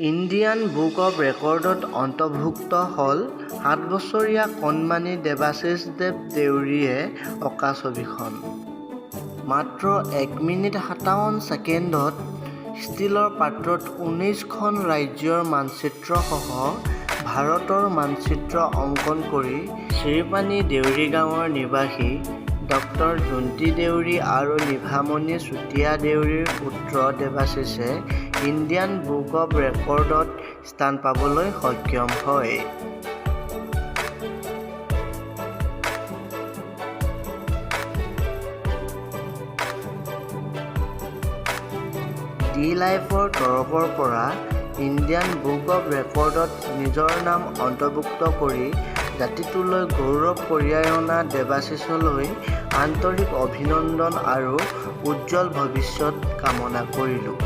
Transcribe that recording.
Indian book of ৰেকৰ্ডত অন্তৰ্ভুক্ত হ'ল 7 বছৰীয়া কণমানি দেৱাশিষ দেউৰীয়ে অঁকা ছবিখন। মাত্ৰ 1 মিনিট 57 ছেকেণ্ডত ষ্টীলৰ পাত্ৰত 19খন ৰাজ্যৰ মানচিত্ৰসহ ভাৰতৰ মানচিত্ৰ অংকন কৰি শ্ৰীপানী দেউৰী গাঁৱৰ নিবাসী ডক্টৰ জোণ্টি দেউৰী আৰু নিভামণি চুতীয়া দেউৰীৰ পুত্ৰ দেৱাশিষে ইণ্ডিয়ান বুক অৱ ৰেকৰ্ডত স্থান পাবলৈ সক্ষম হয়। ডি লাইফৰ তৰফৰ পৰা ইণ্ডিয়ান বুক অৱ ৰেকৰ্ডত নিজৰ নাম অন্তৰ্ভুক্ত কৰি জাতিটোলৈ গৌৰৱ কঢ়িয়াই অনা দেৱাশিষলৈ আন্তৰিক অভিনন্দন আৰু উজ্জ্বল ভৱিষ্যত কামনা কৰিলোঁ।